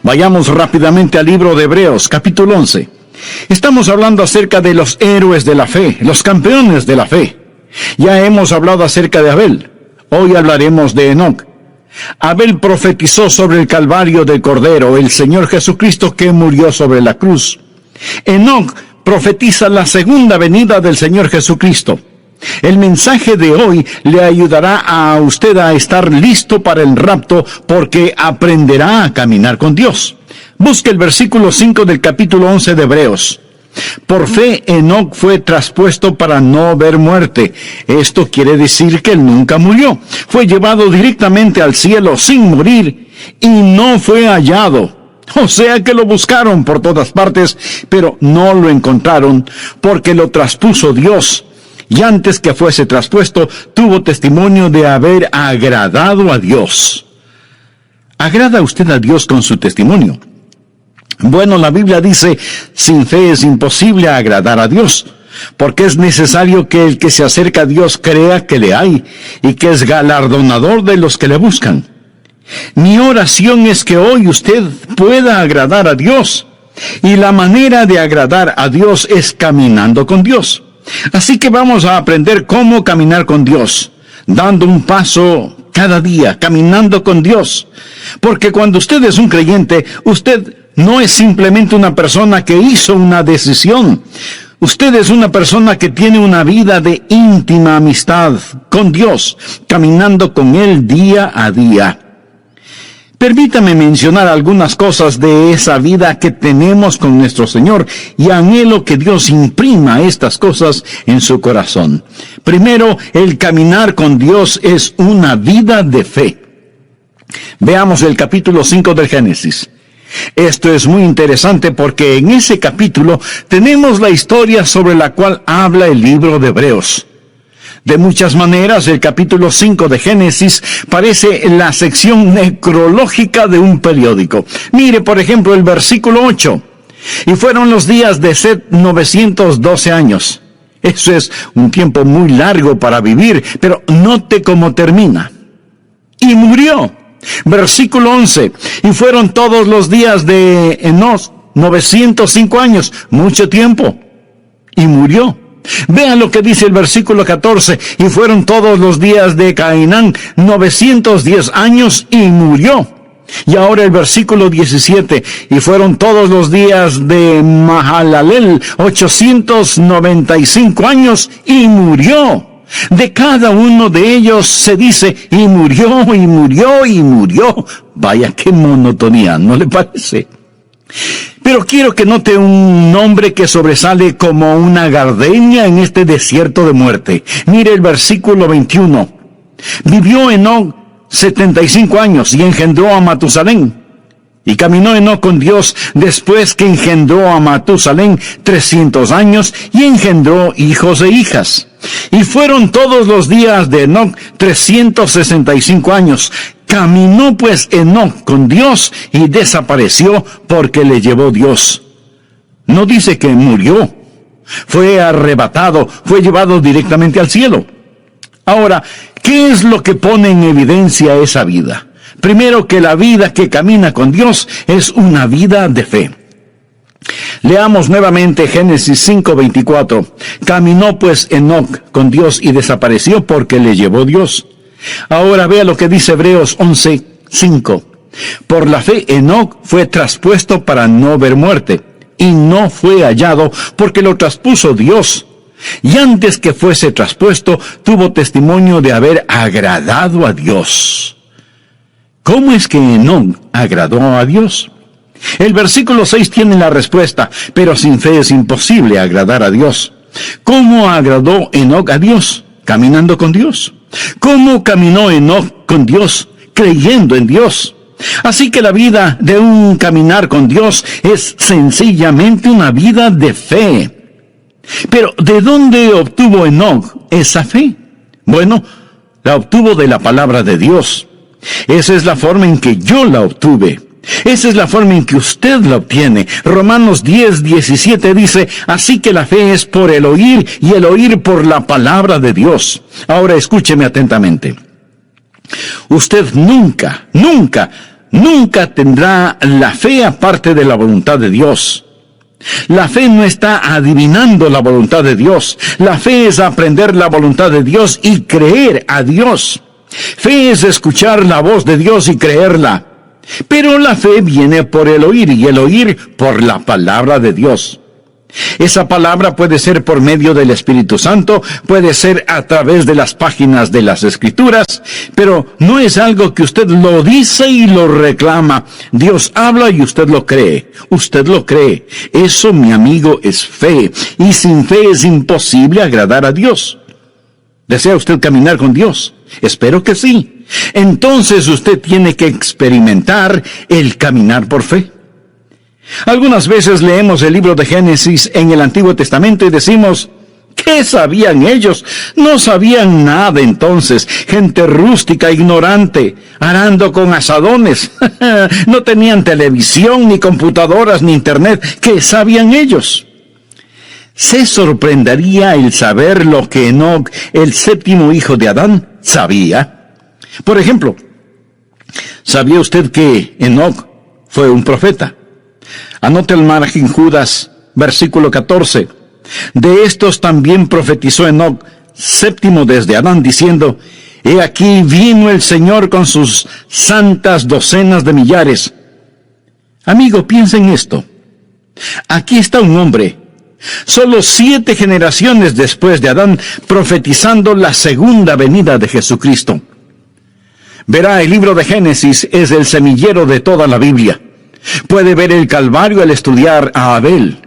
Vayamos rápidamente al libro de Hebreos, capítulo 11. Estamos hablando acerca de los héroes de la fe, los campeones de la fe. Ya hemos hablado acerca de Abel. Hoy hablaremos de Enoc. Abel profetizó sobre el Calvario del Cordero, el Señor Jesucristo que murió sobre la cruz. Enoc profetiza la segunda venida del Señor Jesucristo. El mensaje de hoy le ayudará a usted a estar listo para el rapto porque aprenderá a caminar con Dios. Busque el versículo 5 del capítulo 11 de Hebreos. Por fe, Enoc fue traspuesto para no ver muerte. Esto quiere decir que él nunca murió. Fue llevado directamente al cielo sin morir y no fue hallado. O sea que lo buscaron por todas partes, pero no lo encontraron porque lo traspuso Dios. Y antes que fuese traspuesto, tuvo testimonio de haber agradado a Dios. ¿Agrada usted a Dios con su testimonio? Bueno, la Biblia dice, sin fe es imposible agradar a Dios, porque es necesario que el que se acerca a Dios crea que le hay, y que es galardonador de los que le buscan. Mi oración es que hoy usted pueda agradar a Dios, y la manera de agradar a Dios es caminando con Dios. Así que vamos a aprender cómo caminar con Dios, dando un paso cada día, caminando con Dios. Porque cuando usted es un creyente, usted no es simplemente una persona que hizo una decisión. Usted es una persona que tiene una vida de íntima amistad con Dios, caminando con Él día a día. Permítame mencionar algunas cosas de esa vida que tenemos con nuestro Señor y anhelo que Dios imprima estas cosas en su corazón. Primero, el caminar con Dios es una vida de fe. Veamos el capítulo 5 del Génesis. Esto es muy interesante porque en ese capítulo tenemos la historia sobre la cual habla el libro de Hebreos. De muchas maneras, el capítulo 5 de Génesis parece la sección necrológica de un periódico. Mire, por ejemplo, el versículo 8. Y fueron los días de Set 912 años. Eso es un tiempo muy largo para vivir, pero note cómo termina. Y murió. Versículo 11. Y fueron todos los días de Enoc 905 años, mucho tiempo. Y murió. Vean lo que dice el versículo 14. Y fueron todos los días de Cainán 910 años y murió. Y ahora el versículo 17. Y fueron todos los días de Mahalalel 895 años y murió. De cada uno de ellos se dice, y murió, y murió, y murió. Vaya qué monotonía, ¿no le parece? Pero quiero que note un nombre que sobresale como una gardenia en este desierto de muerte. Mire el versículo 21. Vivió Enoc 75 años y engendró a Matusalén. Y caminó Enoc con Dios después que engendró a Matusalén 300 años y engendró hijos e hijas. Y fueron todos los días de Enoc 365 años. Caminó pues Enoc con Dios y desapareció porque le llevó Dios. No dice que murió. Fue arrebatado, fue llevado directamente al cielo. Ahora, ¿qué es lo que pone en evidencia esa vida? Primero, que la vida que camina con Dios es una vida de fe. Leamos nuevamente Génesis 5:24. Caminó pues Enoc con Dios y desapareció porque le llevó Dios. Ahora vea lo que dice Hebreos 11:5. Por la fe Enoc fue traspuesto para no ver muerte, y no fue hallado porque lo traspuso Dios. Y antes que fuese traspuesto, tuvo testimonio de haber agradado a Dios. ¿Cómo es que Enoc agradó a Dios? El versículo 6 tiene la respuesta, pero sin fe es imposible agradar a Dios. ¿Cómo agradó Enoc a Dios? Caminando con Dios. ¿Cómo caminó Enoc con Dios? Creyendo en Dios. Así que la vida de un caminar con Dios es sencillamente una vida de fe. Pero, ¿de dónde obtuvo Enoc esa fe? Bueno, la obtuvo de la palabra de Dios. Esa es la forma en que yo la obtuve. Esa es la forma en que usted la obtiene. Romanos 10:17 dice, así que la fe es por el oír y el oír por la palabra de Dios. Ahora escúcheme atentamente. Usted nunca nunca tendrá la fe aparte de la voluntad de Dios. La fe no está adivinando la voluntad de Dios. La fe es aprender la voluntad de Dios y creer a Dios. Fe es escuchar la voz de Dios y creerla. Pero la fe viene por el oír, y el oír por la palabra de Dios. Esa palabra puede ser por medio del Espíritu Santo, puede ser a través de las páginas de las Escrituras, pero no es algo que usted lo dice y lo reclama. Dios habla y usted lo cree. Usted lo cree. Eso, mi amigo, es fe. Y sin fe es imposible agradar a Dios. ¿Desea usted caminar con Dios? Espero que sí. Entonces usted tiene que experimentar el caminar por fe. Algunas veces leemos el libro de Génesis en el Antiguo Testamento y decimos, ¿qué sabían ellos? No sabían nada entonces. Gente rústica, ignorante, arando con azadones. No tenían televisión, ni computadoras, ni internet. ¿Qué sabían ellos? Se sorprendería el saber lo que Enoc, el séptimo hijo de Adán, sabía. Por ejemplo, ¿sabía usted que Enoc fue un profeta? Anote el margen Judas, versículo 14. De estos también profetizó Enoc, séptimo desde Adán, diciendo, he aquí vino el Señor con sus santas docenas de millares. Amigo, piensa en esto. Aquí está un hombre, solo 7 generaciones después de Adán, profetizando la segunda venida de Jesucristo. Verá, el libro de Génesis es el semillero de toda la Biblia. Puede ver el Calvario al estudiar a Abel.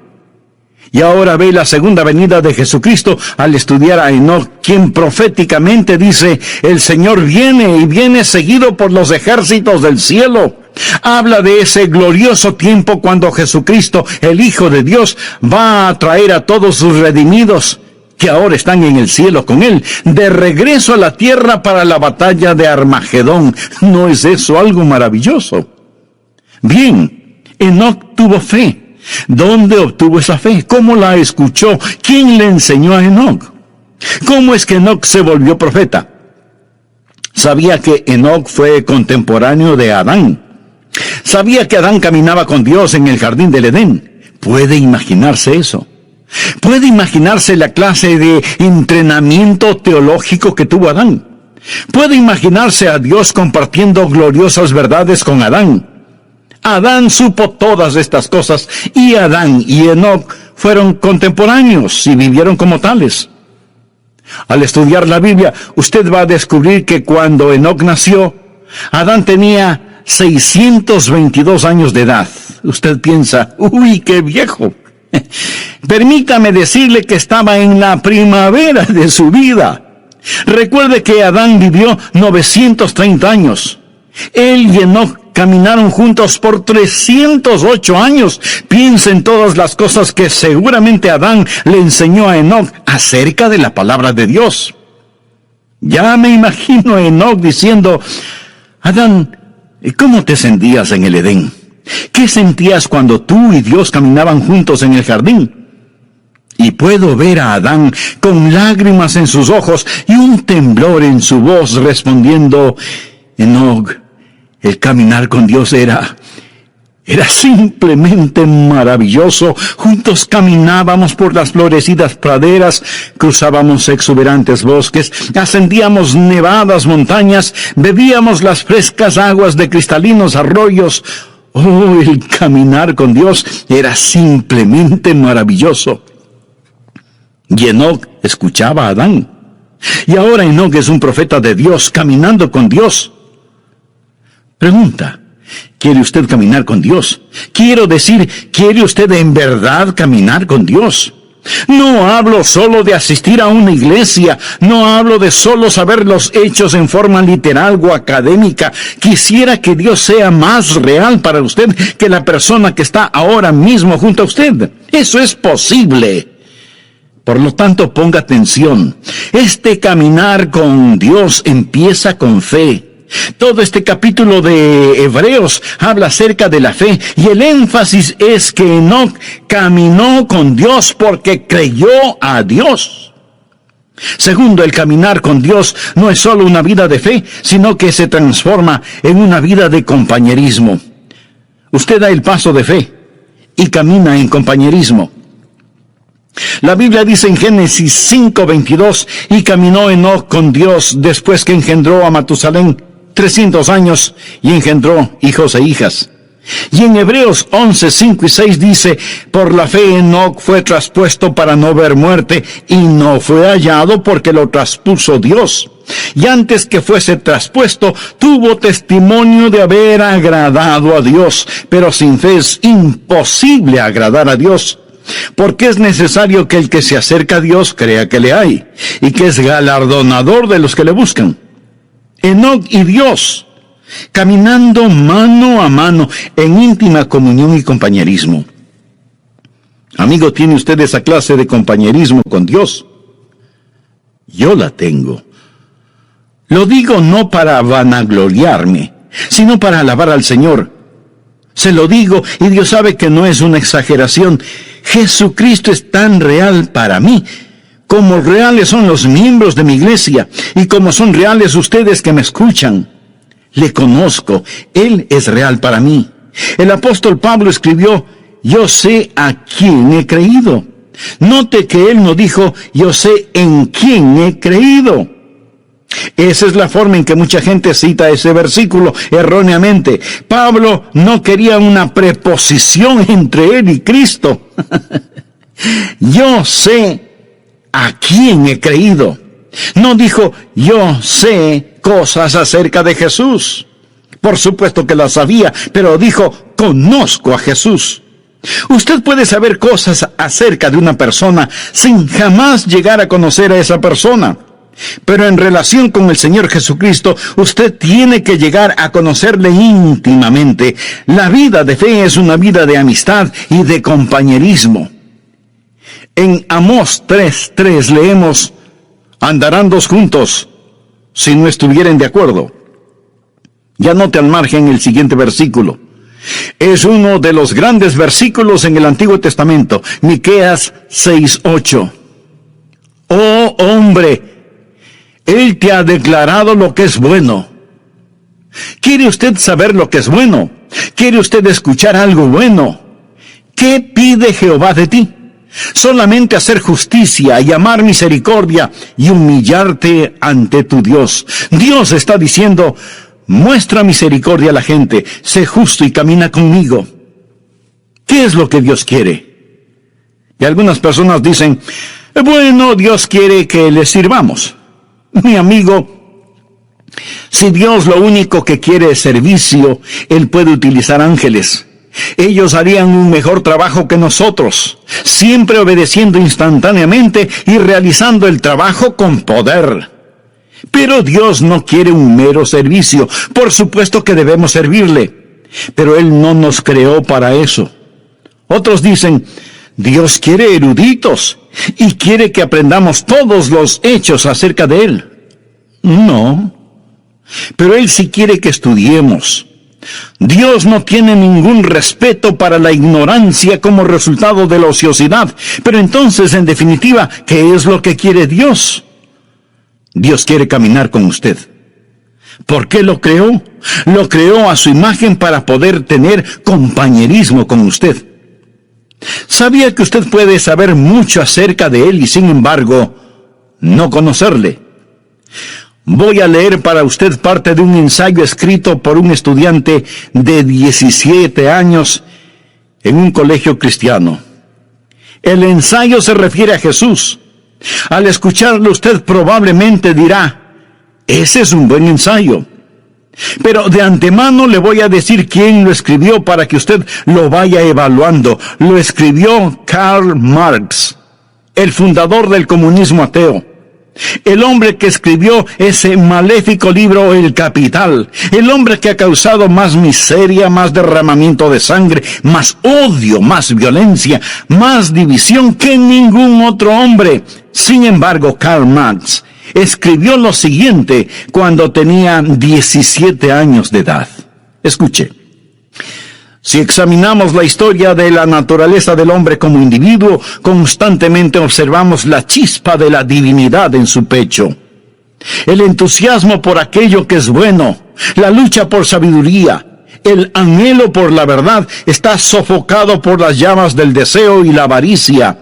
Y ahora ve la segunda venida de Jesucristo al estudiar a Enoc, quien proféticamente dice, el Señor viene y viene seguido por los ejércitos del cielo. Habla de ese glorioso tiempo cuando Jesucristo, el Hijo de Dios, va a traer a todos sus redimidos, que ahora están en el cielo con Él, de regreso a la tierra para la batalla de Armagedón. ¿No es eso algo maravilloso? Bien, Enoc tuvo fe. ¿Dónde obtuvo esa fe? ¿Cómo la escuchó? ¿Quién le enseñó a Enoc? ¿Cómo es que Enoc se volvió profeta? Sabía que Enoc fue contemporáneo de Adán. Sabía que Adán caminaba con Dios en el jardín del Edén. ¿Puede imaginarse eso? ¿Puede imaginarse la clase de entrenamiento teológico que tuvo Adán? ¿Puede imaginarse a Dios compartiendo gloriosas verdades con Adán? Adán supo todas estas cosas, y Adán y Enoc fueron contemporáneos y vivieron como tales. Al estudiar la Biblia, usted va a descubrir que cuando Enoc nació, Adán tenía 622 años de edad. Usted piensa, ¡uy, qué viejo! Permítame decirle que estaba en la primavera de su vida. Recuerde que Adán vivió 930 años. Él y Enoc caminaron juntos por 308 años. Piensa en todas las cosas que seguramente Adán le enseñó a Enoc acerca de la palabra de Dios. Ya me imagino a Enoc diciendo, Adán, ¿cómo te sentías en el Edén? ¿Qué sentías cuando tú y Dios caminaban juntos en el jardín? Y puedo ver a Adán con lágrimas en sus ojos y un temblor en su voz respondiendo, Enoc, el caminar con Dios era simplemente maravilloso. Juntos caminábamos por las florecidas praderas, cruzábamos exuberantes bosques, ascendíamos nevadas montañas, bebíamos las frescas aguas de cristalinos arroyos. Oh, el caminar con Dios era simplemente maravilloso. Y Enoc escuchaba a Adán. Y ahora Enoc es un profeta de Dios, caminando con Dios. Pregunta, ¿quiere usted caminar con Dios? Quiero decir, ¿quiere usted en verdad caminar con Dios? No hablo solo de asistir a una iglesia, no hablo de solo saber los hechos en forma literal o académica. Quisiera que Dios sea más real para usted que la persona que está ahora mismo junto a usted. Eso es posible. Por lo tanto, ponga atención. Este caminar con Dios empieza con fe. Todo este capítulo de Hebreos habla acerca de la fe, y el énfasis es que Enoc caminó con Dios porque creyó a Dios. Segundo, el caminar con Dios no es solo una vida de fe, sino que se transforma en una vida de compañerismo. Usted da el paso de fe y camina en compañerismo. La Biblia dice en Génesis 5:22, y caminó Enoc con Dios después que engendró a Matusalén 300 años y engendró hijos e hijas. Y en Hebreos 11:5 y 6 dice, por la fe Enoc fue traspuesto para no ver muerte, y no fue hallado porque lo traspuso Dios. Y antes que fuese traspuesto, tuvo testimonio de haber agradado a Dios. Pero sin fe es imposible agradar a Dios, porque es necesario que el que se acerca a Dios crea que le hay, y que es galardonador de los que le buscan. Enoc y Dios, caminando mano a mano en íntima comunión y compañerismo. Amigo, ¿tiene usted esa clase de compañerismo con Dios? Yo la tengo. Lo digo no para vanagloriarme, sino para alabar al Señor. Se lo digo, y Dios sabe que no es una exageración. Jesucristo es tan real para mí, como reales son los miembros de mi iglesia, y como son reales ustedes que me escuchan. Le conozco, Él es real para mí. El apóstol Pablo escribió, yo sé a quién he creído. Note que él no dijo, yo sé en quién he creído. Esa es la forma en que mucha gente cita ese versículo erróneamente. Pablo no quería una preposición entre él y Cristo. Yo sé a quién he creído. No dijo, yo sé cosas acerca de Jesús. Por supuesto que las sabía, pero dijo, conozco a Jesús. Usted puede saber cosas acerca de una persona sin jamás llegar a conocer a esa persona. Pero en relación con el Señor Jesucristo, usted tiene que llegar a conocerle íntimamente. La vida de fe es una vida de amistad y de compañerismo. En Amós 3:3 leemos, andarán dos juntos si no estuvieren de acuerdo. Ya note al margen el siguiente versículo. Es uno de los grandes versículos en el Antiguo Testamento, Miqueas 6:8. Oh hombre, Él te ha declarado lo que es bueno. ¿Quiere usted saber lo que es bueno? ¿Quiere usted escuchar algo bueno? ¿Qué pide Jehová de ti? Solamente hacer justicia y amar misericordia y humillarte ante tu Dios. Dios está diciendo, muestra misericordia a la gente, sé justo y camina conmigo. ¿Qué es lo que Dios quiere? Y algunas personas dicen, bueno, Dios quiere que le sirvamos. Mi amigo, si Dios lo único que quiere es servicio, Él puede utilizar ángeles. Ellos harían un mejor trabajo que nosotros, siempre obedeciendo instantáneamente y realizando el trabajo con poder. Pero Dios no quiere un mero servicio. Por supuesto que debemos servirle, pero Él no nos creó para eso. Otros dicen, Dios quiere eruditos y quiere que aprendamos todos los hechos acerca de Él. No, pero Él sí quiere que estudiemos. Dios no tiene ningún respeto para la ignorancia como resultado de la ociosidad. Pero entonces, en definitiva, ¿qué es lo que quiere Dios? Dios quiere caminar con usted. ¿Por qué lo creó? Lo creó a su imagen para poder tener compañerismo con usted. ¿Sabía que usted puede saber mucho acerca de Él y sin embargo no conocerle? Voy a leer para usted parte de un ensayo escrito por un estudiante de 17 años en un colegio cristiano. El ensayo se refiere a Jesús. Al escucharlo usted probablemente dirá, ese es un buen ensayo. Pero de antemano le voy a decir quién lo escribió para que usted lo vaya evaluando. Lo escribió Karl Marx, el fundador del comunismo ateo. El hombre que escribió ese maléfico libro El Capital. El hombre que ha causado más miseria, más derramamiento de sangre, más odio, más violencia, más división que ningún otro hombre. Sin embargo, Karl Marx escribió lo siguiente cuando tenía 17 años de edad. Escuche. Si examinamos la historia de la naturaleza del hombre como individuo, constantemente observamos la chispa de la divinidad en su pecho. El entusiasmo por aquello que es bueno, la lucha por sabiduría, el anhelo por la verdad está sofocado por las llamas del deseo y la avaricia.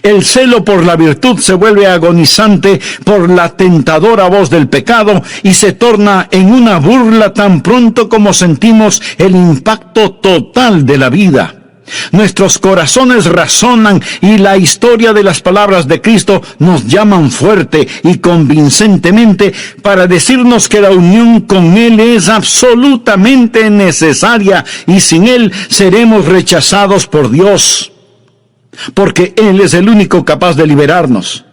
El celo por la virtud se vuelve agonizante por la tentadora voz del pecado y se torna en una burla tan pronto como sentimos el impacto total de la vida. Nuestros corazones razonan y la historia de las palabras de Cristo nos llaman fuerte y convincentemente para decirnos que la unión con Él es absolutamente necesaria y sin Él seremos rechazados por Dios, porque Él es el único capaz de liberarnos.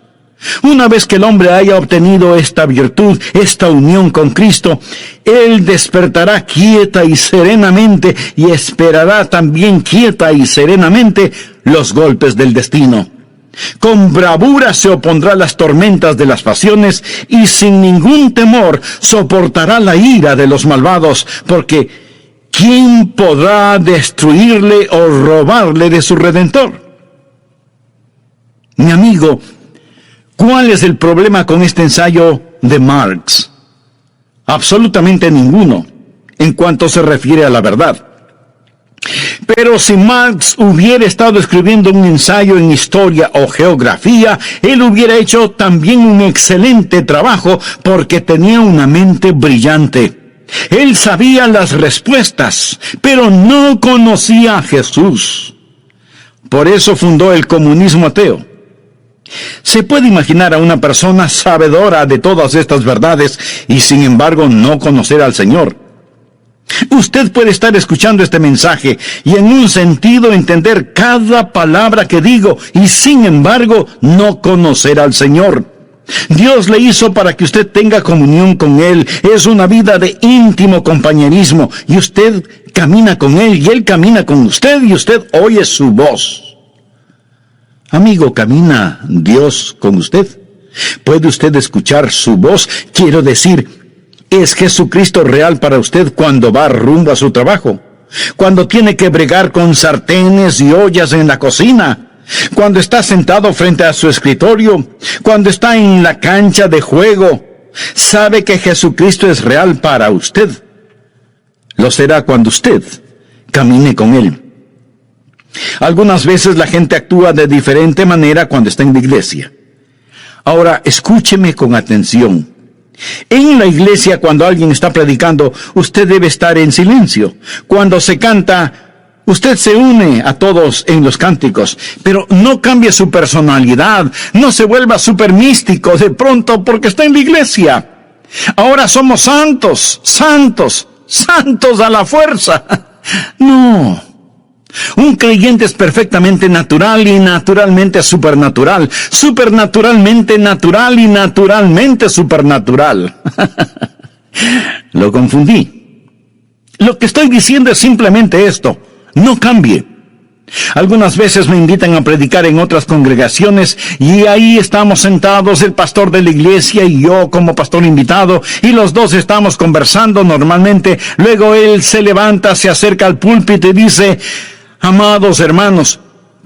Una vez que el hombre haya obtenido esta virtud, esta unión con Cristo, él despertará quieta y serenamente y esperará también quieta y serenamente los golpes del destino. Con bravura se opondrá a las tormentas de las pasiones y sin ningún temor soportará la ira de los malvados, porque ¿quién podrá destruirle o robarle de su Redentor? Mi amigo, ¿cuál es el problema con este ensayo de Marx? Absolutamente ninguno, en cuanto se refiere a la verdad. Pero si Marx hubiera estado escribiendo un ensayo en historia o geografía, él hubiera hecho también un excelente trabajo porque tenía una mente brillante. Él sabía las respuestas, pero no conocía a Jesús. Por eso fundó el comunismo ateo. Se puede imaginar a una persona sabedora de todas estas verdades y sin embargo no conocer al Señor. Usted puede estar escuchando este mensaje y en un sentido entender cada palabra que digo y sin embargo no conocer al Señor. Dios le hizo para que usted tenga comunión con Él. Es una vida de íntimo compañerismo y usted camina con Él y Él camina con usted y usted oye su voz. Amigo, ¿camina Dios con usted? ¿Puede usted escuchar su voz? Quiero decir, ¿es Jesucristo real para usted cuando va rumbo a su trabajo? Cuando tiene que bregar con sartenes y ollas en la cocina? Cuando está sentado frente a su escritorio? Cuando está en la cancha de juego? ¿Sabe que Jesucristo es real para usted? Lo será cuando usted camine con Él. Algunas veces la gente actúa de diferente manera cuando está en la iglesia. Ahora, escúcheme con atención. En la iglesia, cuando alguien está predicando, usted debe estar en silencio. Cuando se canta, usted se une a todos en los cánticos, pero no cambie su personalidad, no se vuelva súper místico de pronto porque está en la iglesia. Ahora somos santos, santos, santos a la fuerza. No. Un creyente es perfectamente natural y naturalmente supernatural, supernaturalmente natural y naturalmente supernatural. Lo confundí. Lo que estoy diciendo es simplemente esto: no cambie. Algunas veces me invitan a predicar en otras congregaciones y ahí estamos sentados, el pastor de la iglesia y yo como pastor invitado, y los dos estamos conversando normalmente. Luego él se levanta, se acerca al púlpito y dice: amados hermanos,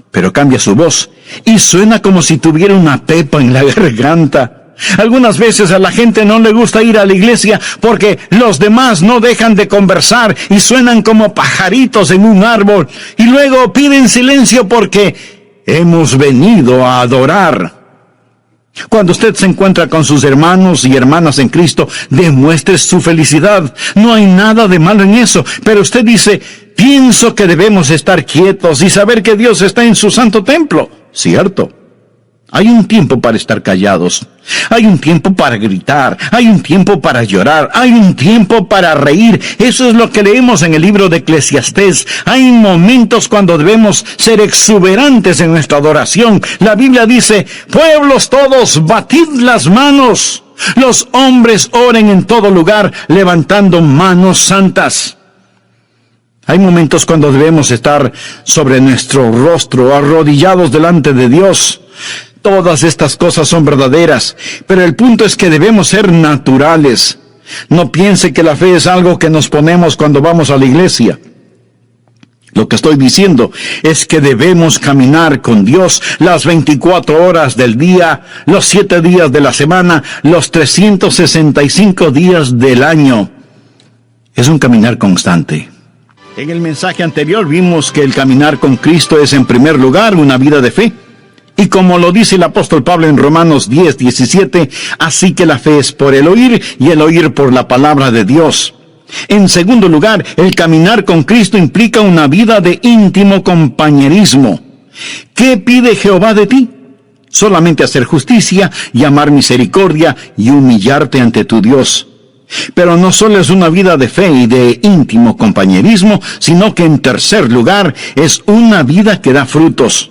pero cambia su voz y suena como si tuviera una pepa en la garganta. Algunas veces a la gente no le gusta ir a la iglesia porque los demás no dejan de conversar y suenan como pajaritos en un árbol, y luego piden silencio porque hemos venido a adorar. Cuando usted se encuentra con sus hermanos y hermanas en Cristo, demuestre su felicidad. No hay nada de malo en eso, pero usted dice: pienso que debemos estar quietos y saber que Dios está en su santo templo. ¿Cierto? Hay un tiempo para estar callados. Hay un tiempo para gritar. Hay un tiempo para llorar. Hay un tiempo para reír. Eso es lo que leemos en el libro de Eclesiastés. Hay momentos cuando debemos ser exuberantes en nuestra adoración. La Biblia dice: pueblos todos, batid las manos. Los hombres oren en todo lugar, levantando manos santas. Hay momentos cuando debemos estar sobre nuestro rostro, arrodillados delante de Dios. Todas estas cosas son verdaderas, pero el punto es que debemos ser naturales. No piense que la fe es algo que nos ponemos cuando vamos a la iglesia. Lo que estoy diciendo es que debemos caminar con Dios las 24 horas del día, los 7 días de la semana, los 365 días del año. Es un caminar constante. En el mensaje anterior vimos que el caminar con Cristo es en primer lugar una vida de fe. Y como lo dice el apóstol Pablo en Romanos 10:17, así que la fe es por el oír y el oír por la palabra de Dios. En segundo lugar, el caminar con Cristo implica una vida de íntimo compañerismo. ¿Qué pide Jehová de ti? Solamente hacer justicia y amar misericordia y humillarte ante tu Dios. Pero no solo es una vida de fe y de íntimo compañerismo, sino que en tercer lugar es una vida que da frutos.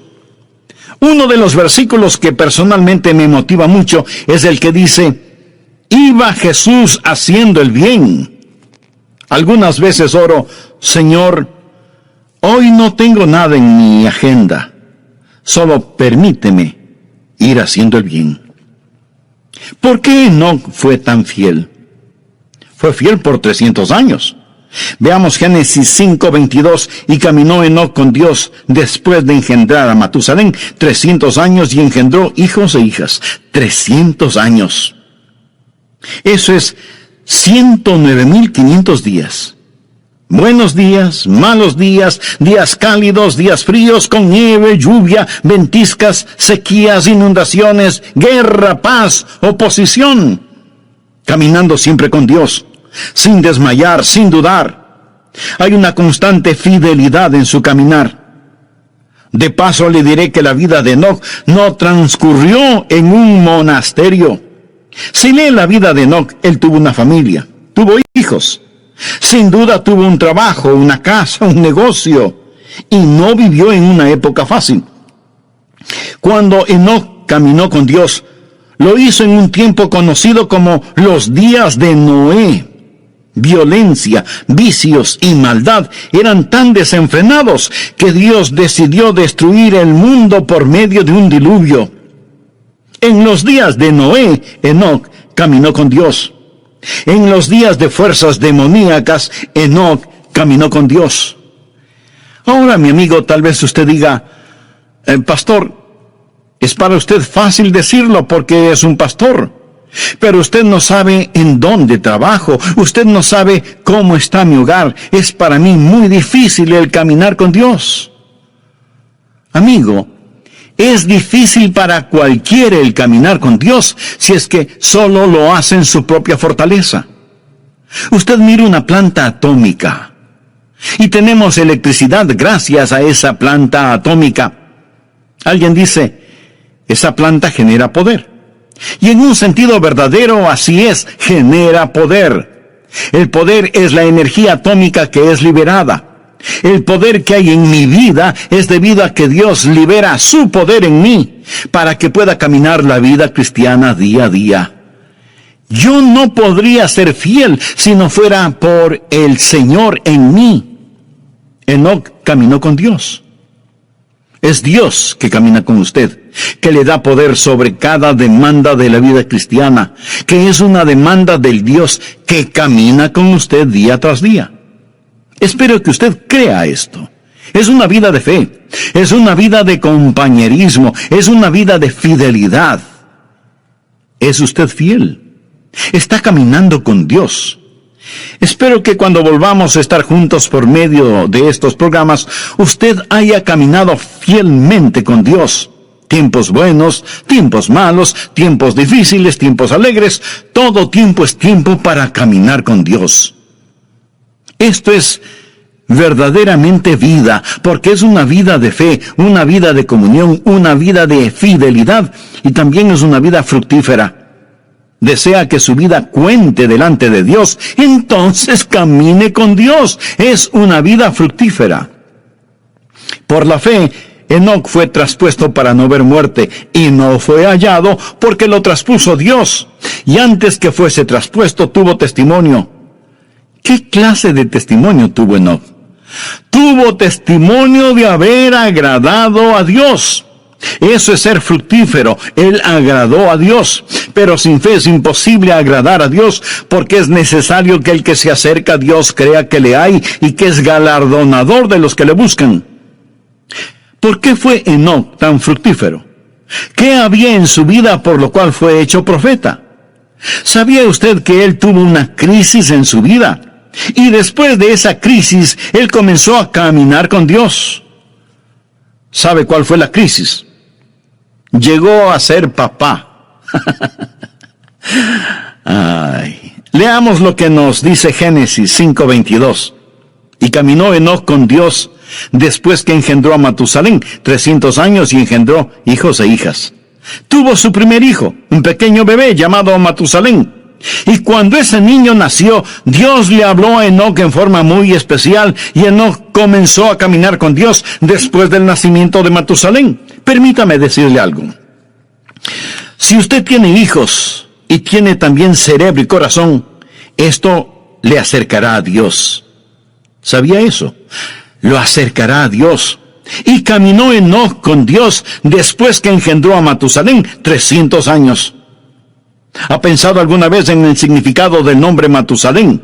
Uno de los versículos que personalmente me motiva mucho es el que dice, iba Jesús haciendo el bien. Algunas veces oro, Señor, hoy no tengo nada en mi agenda, solo permíteme ir haciendo el bien. ¿Por qué Enoc fue tan fiel? Fue fiel por 300 años. Veamos Génesis 5:22, y caminó Enoc con Dios después de engendrar a Matusalén 300 años y engendró hijos e hijas. 300 años. Eso es 109.500 días. Buenos días, malos días, días cálidos, días fríos, con nieve, lluvia, ventiscas, sequías, inundaciones, guerra, paz, oposición. Caminando siempre con Dios, sin desmayar, sin dudar. Hay una constante fidelidad en su caminar. De paso le diré que la vida de Enoc no transcurrió en un monasterio. Si lee la vida de Enoc, él tuvo una familia, tuvo hijos. Sin duda tuvo un trabajo, una casa, un negocio, y no vivió en una época fácil. Cuando Enoc caminó con Dios, lo hizo en un tiempo conocido como los días de Noé. Violencia, vicios y maldad eran tan desenfrenados que Dios decidió destruir el mundo por medio de un diluvio. En los días de Noé, Enoc caminó con Dios. En los días de fuerzas demoníacas, Enoc caminó con Dios. Ahora, mi amigo, tal vez usted diga, pastor, es para usted fácil decirlo porque es un pastor, pero usted no sabe en dónde trabajo, usted no sabe cómo está mi hogar. Es para mí muy difícil el caminar con Dios. Amigo, es difícil para cualquiera el caminar con Dios si es que solo lo hace en su propia fortaleza. Usted mira una planta atómica y tenemos electricidad gracias a esa planta atómica. Alguien dice, esa planta genera poder. Y en un sentido verdadero así es, genera poder. El poder es la energía atómica que es liberada. El poder que hay en mi vida es debido a que Dios libera su poder en mí para que pueda caminar la vida cristiana día a día. Yo no podría ser fiel si no fuera por el Señor en mí. Enoc caminó con Dios. Es Dios que camina con usted, que le da poder sobre cada demanda de la vida cristiana, que es una demanda del Dios que camina con usted día tras día. Espero que usted crea esto. Es una vida de fe, es una vida de compañerismo, es una vida de fidelidad. ¿Es usted fiel? ¿Está caminando con Dios? Espero que cuando volvamos a estar juntos por medio de estos programas, usted haya caminado fielmente con Dios. Tiempos buenos, tiempos malos, tiempos difíciles, tiempos alegres, todo tiempo es tiempo para caminar con Dios. Esto es verdaderamente vida, porque es una vida de fe, una vida de comunión, una vida de fidelidad, y también es una vida fructífera. Desea que su vida cuente delante de Dios, entonces camine con Dios. Es una vida fructífera. Por la fe, Enoc fue traspuesto para no ver muerte, y no fue hallado porque lo traspuso Dios. Y antes que fuese traspuesto, tuvo testimonio. ¿Qué clase de testimonio tuvo Enoc? Tuvo testimonio de haber agradado a Dios. Eso es ser fructífero. Él agradó a Dios. Pero sin fe es imposible agradar a Dios, porque es necesario que el que se acerca a Dios crea que le hay y que es galardonador de los que le buscan. ¿Por qué fue Enoc tan fructífero? ¿Qué había en su vida por lo cual fue hecho profeta? ¿Sabía usted que él tuvo una crisis en su vida? Y después de esa crisis, él comenzó a caminar con Dios. ¿Sabe cuál fue la crisis? Llegó a ser papá. Ay. Leamos lo que nos dice Génesis 5:22. Y caminó Enoc con Dios después que engendró a Matusalén 300 años y engendró hijos e hijas. Tuvo su primer hijo, un pequeño bebé llamado Matusalén. Y cuando ese niño nació, Dios le habló a Enoc en forma muy especial, y Enoc comenzó a caminar con Dios después del nacimiento de Matusalén. Permítame decirle algo. Si usted tiene hijos y tiene también cerebro y corazón, esto le acercará a Dios. ¿Sabía eso? Lo acercará a Dios. Y caminó Enoc con Dios después que engendró a Matusalén 300 años. ¿Ha pensado alguna vez en el significado del nombre Matusalén?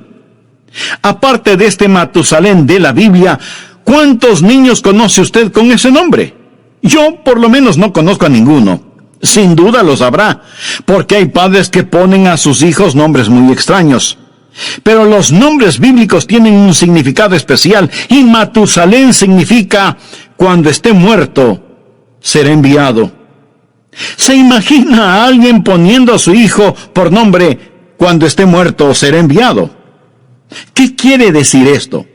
Aparte de este Matusalén de la Biblia, ¿cuántos niños conoce usted con ese nombre? Yo por lo menos no conozco a ninguno. Sin duda los habrá, porque hay padres que ponen a sus hijos nombres muy extraños. Pero los nombres bíblicos tienen un significado especial, y Matusalén significa cuando esté muerto, será enviado. ¿Se imagina a alguien poniendo a su hijo por nombre cuando esté muerto, será enviado? ¿Qué quiere decir esto?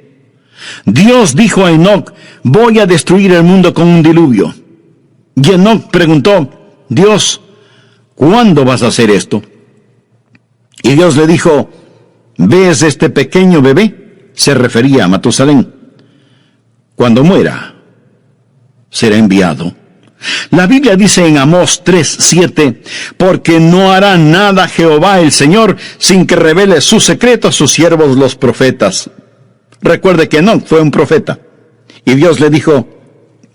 Dios dijo a Enoc, voy a destruir el mundo con un diluvio. Y Enoc preguntó, Dios, ¿cuándo vas a hacer esto? Y Dios le dijo, ¿ves este pequeño bebé? Se refería a Matusalén. Cuando muera, será enviado. La Biblia dice en Amós 3:7, porque no hará nada Jehová el Señor sin que revele su secreto a sus siervos los profetas. Recuerde que Enoc fue un profeta. Y Dios le dijo,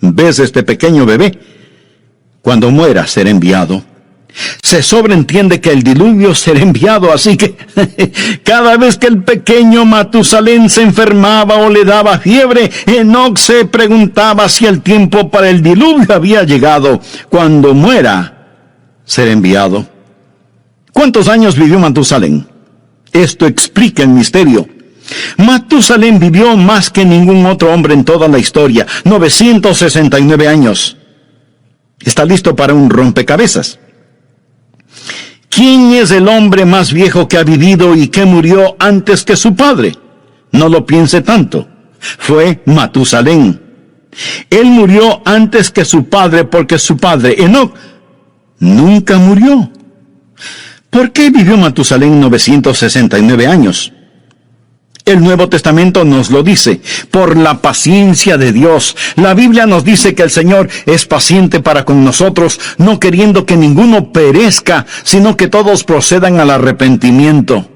¿ves este pequeño bebé? Cuando muera será enviado. Se sobreentiende que el diluvio será enviado, así que cada vez que el pequeño Matusalén se enfermaba o le daba fiebre, Enoc se preguntaba si el tiempo para el diluvio había llegado. Cuando muera, será enviado. ¿Cuántos años vivió Matusalén? Esto explica el misterio. Matusalén vivió más que ningún otro hombre en toda la historia, 969 años. ¿Está listo para un rompecabezas? ¿Quién es el hombre más viejo que ha vivido y que murió antes que su padre? No lo piense tanto. Fue Matusalén. Él murió antes que su padre porque su padre, Enoc, nunca murió. ¿Por qué vivió Matusalén 969 años? El Nuevo Testamento nos lo dice, por la paciencia de Dios. La Biblia nos dice que el Señor es paciente para con nosotros, no queriendo que ninguno perezca, sino que todos procedan al arrepentimiento.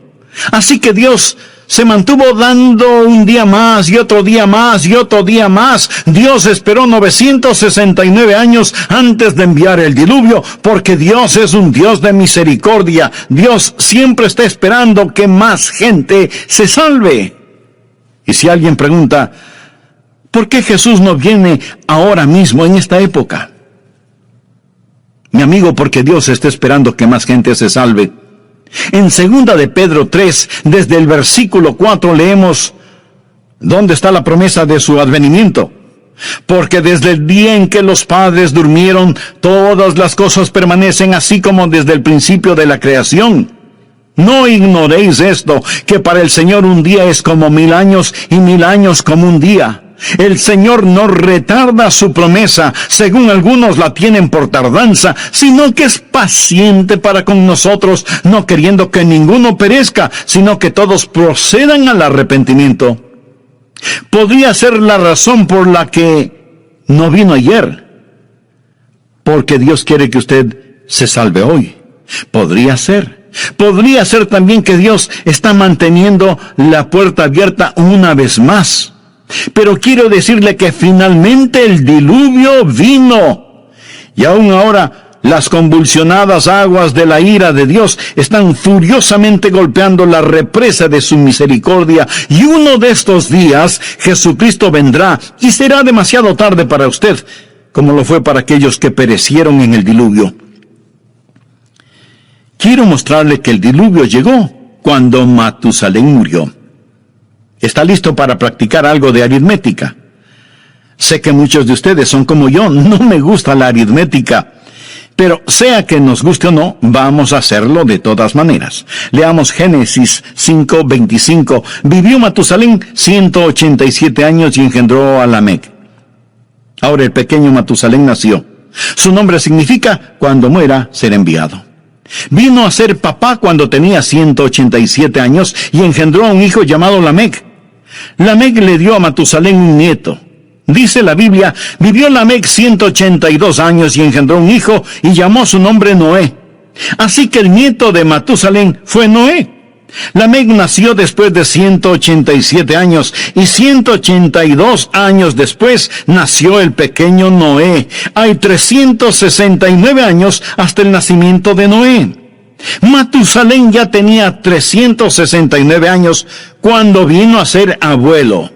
Así que Dios se mantuvo dando un día más y otro día más y otro día más. Dios esperó 969 años antes de enviar el diluvio, porque Dios es un Dios de misericordia. Dios siempre está esperando que más gente se salve. Y si alguien pregunta, ¿por qué Jesús no viene ahora mismo en esta época? Mi amigo, porque Dios está esperando que más gente se salve. En 2 de Pedro 3, desde el versículo 4 leemos, ¿dónde está la promesa de su advenimiento? Porque desde el día en que los padres durmieron, todas las cosas permanecen así como desde el principio de la creación. No ignoréis esto, que para el Señor un día es como 1000 años y 1000 años como un día. El Señor no retarda su promesa, según algunos la tienen por tardanza, sino que es paciente para con nosotros, no queriendo que ninguno perezca, sino que todos procedan al arrepentimiento. Podría ser la razón por la que no vino ayer, porque Dios quiere que usted se salve hoy. Podría ser. Podría ser también que Dios está manteniendo la puerta abierta una vez más. Pero quiero decirle que finalmente el diluvio vino. Y aún ahora, las convulsionadas aguas de la ira de Dios están furiosamente golpeando la represa de su misericordia, y uno de estos días Jesucristo vendrá y será demasiado tarde para usted, como lo fue para aquellos que perecieron en el diluvio. Quiero mostrarle que el diluvio llegó cuando Matusalén murió. ¿Está listo para practicar algo de aritmética? Sé que muchos de ustedes son como yo, no me gusta la aritmética. Pero sea que nos guste o no, vamos a hacerlo de todas maneras. Leamos Génesis 5:25. Vivió Matusalén 187 años y engendró a Lamec. Ahora el pequeño Matusalén nació. Su nombre significa cuando muera será enviado. Vino a ser papá cuando tenía 187 años y engendró a un hijo llamado Lamec. Lamec le dio a Matusalén un nieto. Dice la Biblia, vivió Lamec 182 años y engendró un hijo y llamó su nombre Noé. Así que el nieto de Matusalén fue Noé. Lamec nació después de 187 años y 182 años después nació el pequeño Noé. Hay 369 años hasta el nacimiento de Noé. Matusalén ya tenía 369 años cuando vino a ser abuelo.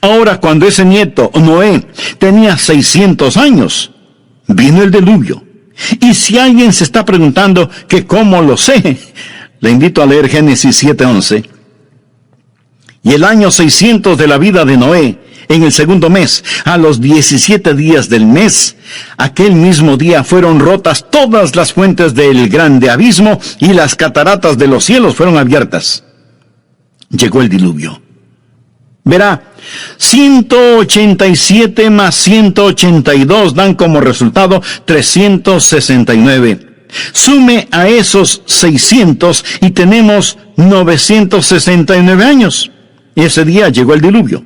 Ahora, cuando ese nieto, Noé, tenía 600 años, vino el diluvio. Y si alguien se está preguntando que cómo lo sé, le invito a leer Génesis 7:11. Y el año 600 de la vida de Noé, en el segundo mes, a los 17 días del mes, aquel mismo día fueron rotas todas las fuentes del grande abismo y las cataratas de los cielos fueron abiertas. Llegó el diluvio. Verá, 187 más 182 dan como resultado 369. Sume a esos 600 y tenemos 969 años. Ese día llegó el diluvio.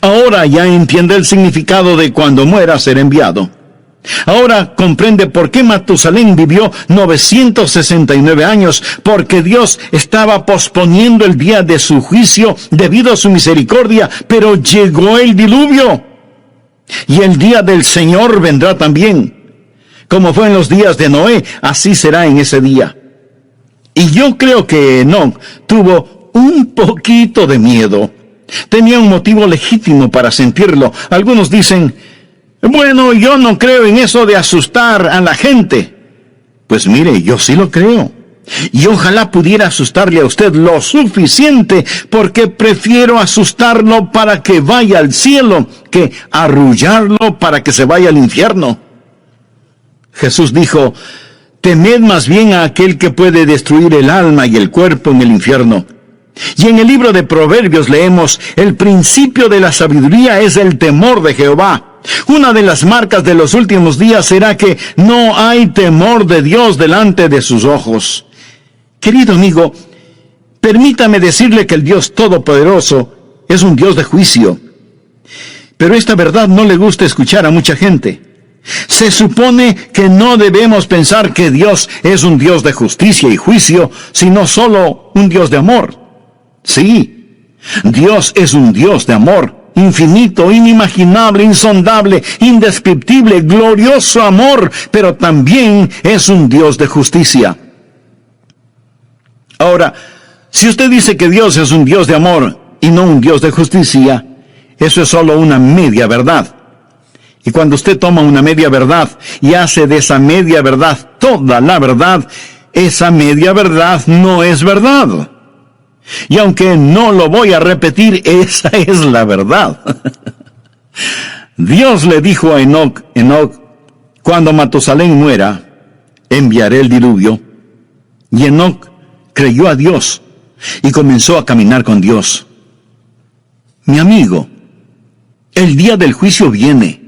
Ahora ya entiende el significado de cuando muera ser enviado. Ahora comprende por qué Matusalén vivió 969 años, porque Dios estaba posponiendo el día de su juicio debido a su misericordia, pero llegó el diluvio. Y el día del Señor vendrá también. Como fue en los días de Noé, así será en ese día. Y yo creo que Enoc tuvo un poquito de miedo. Tenía un motivo legítimo para sentirlo. Algunos dicen, bueno, yo no creo en eso de asustar a la gente. Pues mire, yo sí lo creo. Y ojalá pudiera asustarle a usted lo suficiente, porque prefiero asustarlo para que vaya al cielo que arrullarlo para que se vaya al infierno. Jesús dijo, temed más bien a aquel que puede destruir el alma y el cuerpo en el infierno. Y en el libro de Proverbios leemos, el principio de la sabiduría es el temor de Jehová. Una de las marcas de los últimos días será que no hay temor de Dios delante de sus ojos. Querido amigo, permítame decirle que el Dios Todopoderoso es un Dios de juicio. Pero esta verdad no le gusta escuchar a mucha gente. Se supone que no debemos pensar que Dios es un Dios de justicia y juicio, sino solo un Dios de amor. Sí, Dios es un Dios de amor. Infinito, inimaginable, insondable, indescriptible, glorioso amor, pero también es un Dios de justicia. Ahora, si usted dice que Dios es un Dios de amor y no un Dios de justicia, eso es solo una media verdad. Y cuando usted toma una media verdad y hace de esa media verdad toda la verdad, esa media verdad no es verdad. Y aunque no lo voy a repetir, esa es la verdad. Dios le dijo a Enoc, cuando Matusalén muera, enviaré el diluvio. Y Enoc creyó a Dios y comenzó a caminar con Dios. Mi amigo, el día del juicio viene,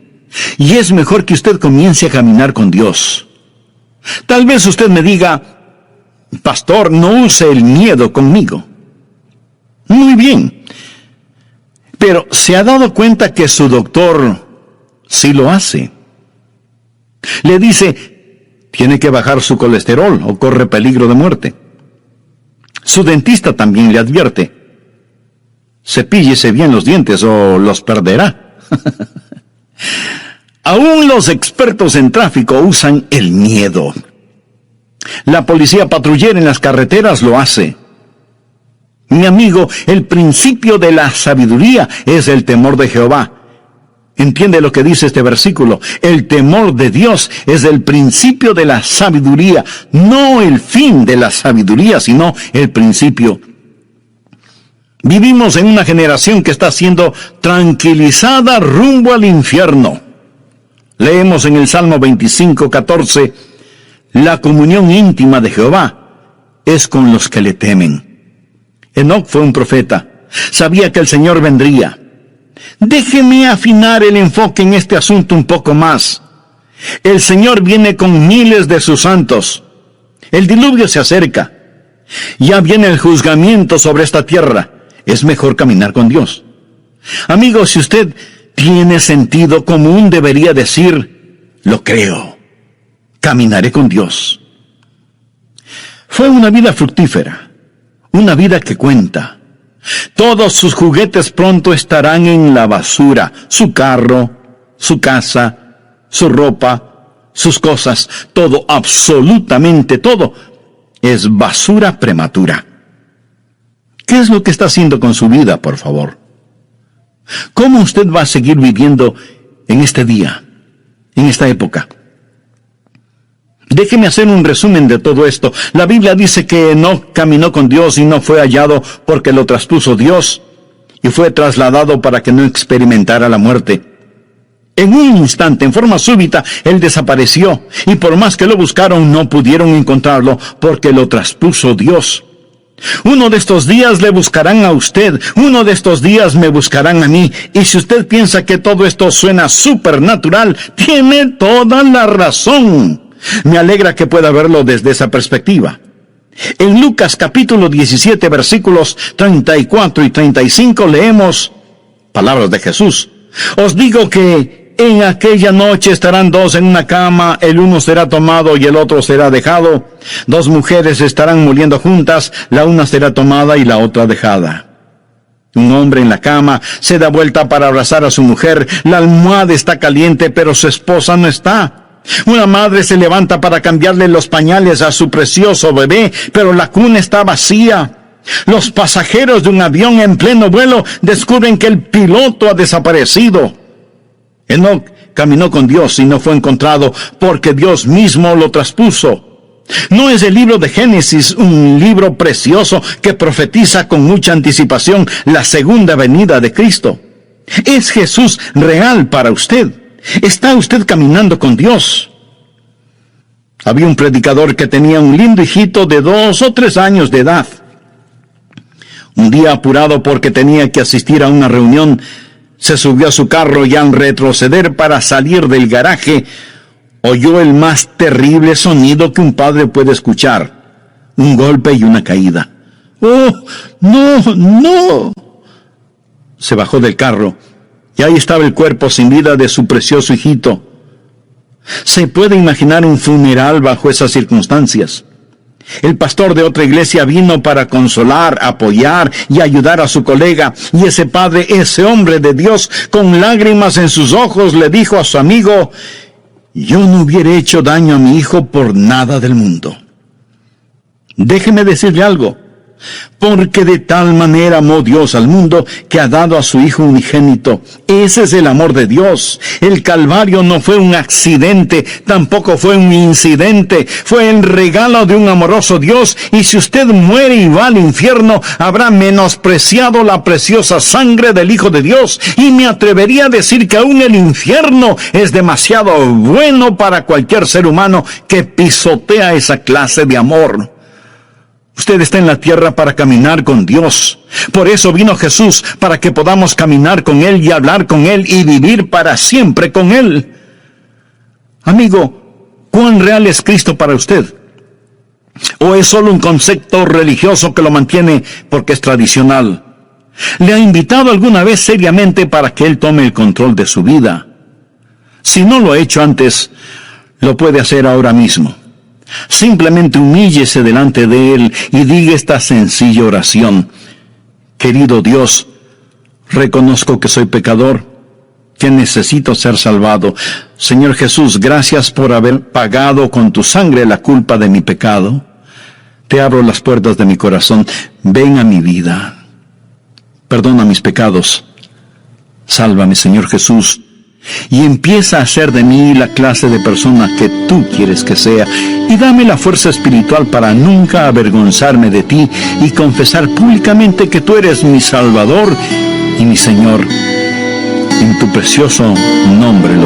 y es mejor que usted comience a caminar con Dios. Tal vez usted me diga, pastor, no use el miedo conmigo. Muy bien, pero ¿se ha dado cuenta que su doctor sí lo hace? Le dice, tiene que bajar su colesterol o corre peligro de muerte. Su dentista también le advierte, cepíllese bien los dientes o los perderá. Aún los expertos en tráfico usan el miedo. La policía patrullera en las carreteras lo hace. Mi amigo, el principio de la sabiduría es el temor de Jehová. ¿Entiende lo que dice este versículo? El temor de Dios es el principio de la sabiduría, no el fin de la sabiduría, sino el principio. Vivimos en una generación que está siendo tranquilizada rumbo al infierno. Leemos en el Salmo 25:14, la comunión íntima de Jehová es con los que le temen. Enoc fue un profeta, sabía que el Señor vendría. Déjeme afinar el enfoque en este asunto un poco más. El Señor viene con miles de sus santos. El diluvio se acerca. Ya viene el juzgamiento sobre esta tierra. Es mejor caminar con Dios. Amigo, si usted tiene sentido común, debería decir, lo creo. Caminaré con Dios. Fue una vida fructífera, una vida que cuenta. Todos sus juguetes pronto estarán en la basura. Su carro, su casa, su ropa, sus cosas, todo, absolutamente todo, es basura prematura. ¿Qué es lo que está haciendo con su vida, por favor? ¿Cómo usted va a seguir viviendo en este día, en esta época? Déjeme hacer un resumen de todo esto. La Biblia dice que Enoc caminó con Dios y no fue hallado porque lo traspuso Dios, y fue trasladado para que no experimentara la muerte. En un instante, en forma súbita, él desapareció, y por más que lo buscaron, no pudieron encontrarlo porque lo traspuso Dios. Uno de estos días le buscarán a usted, uno de estos días me buscarán a mí, y si usted piensa que todo esto suena supernatural, tiene toda la razón. Me alegra que pueda verlo desde esa perspectiva. En Lucas capítulo 17, versículos 34 y 35 leemos palabras de Jesús. Os digo que en aquella noche estarán dos en una cama, el uno será tomado y el otro será dejado. Dos mujeres estarán muriendo juntas, la una será tomada y la otra dejada. Un hombre en la cama se da vuelta para abrazar a su mujer. La almohada está caliente, pero su esposa no está. Una madre se levanta para cambiarle los pañales a su precioso bebé, pero la cuna está vacía. Los pasajeros de un avión en pleno vuelo descubren que el piloto ha desaparecido. Enoc caminó con Dios y no fue encontrado porque Dios mismo lo traspuso. ¿No es el libro de Génesis un libro precioso que profetiza con mucha anticipación la segunda venida de Cristo? ¿Es Jesús real para usted? ¿Está usted caminando con Dios? Había un predicador que tenía un lindo hijito de 2 o 3 años de edad. Un día, apurado porque tenía que asistir a una reunión, se subió a su carro y al retroceder para salir del garaje, oyó el más terrible sonido que un padre puede escuchar: un golpe y una caída. ¡Oh, no, no! Se bajó del carro. Y ahí estaba el cuerpo sin vida de su precioso hijito. ¿Se puede imaginar un funeral bajo esas circunstancias? El pastor de otra iglesia vino para consolar, apoyar y ayudar a su colega, y ese padre, ese hombre de Dios, con lágrimas en sus ojos, le dijo a su amigo: yo no hubiera hecho daño a mi hijo por nada del mundo. Déjeme decirle algo. Porque de tal manera amó Dios al mundo que ha dado a su Hijo unigénito. Ese es el amor de Dios. El Calvario no fue un accidente, tampoco fue un incidente. Fue el regalo de un amoroso Dios. Y si usted muere y va al infierno, habrá menospreciado la preciosa sangre del Hijo de Dios. Y me atrevería a decir que aún el infierno es demasiado bueno para cualquier ser humano que pisotea esa clase de amor. Usted está en la tierra para caminar con Dios. Por eso vino Jesús, para que podamos caminar con Él y hablar con Él y vivir para siempre con Él. Amigo, ¿cuán real es Cristo para usted? ¿O es solo un concepto religioso que lo mantiene porque es tradicional? ¿Le ha invitado alguna vez seriamente para que Él tome el control de su vida? Si no lo ha hecho antes, lo puede hacer ahora mismo. Simplemente humíllese delante de Él y diga esta sencilla oración: querido Dios, reconozco que soy pecador, que necesito ser salvado. Señor Jesús, gracias por haber pagado con tu sangre la culpa de mi pecado. Te abro las puertas de mi corazón. Ven a mi vida. Perdona mis pecados. Sálvame, Señor Jesús, y empieza a hacer de mí la clase de persona que tú quieres que sea, y dame la fuerza espiritual para nunca avergonzarme de ti y confesar públicamente que tú eres mi Salvador y mi Señor. En tu precioso nombre lo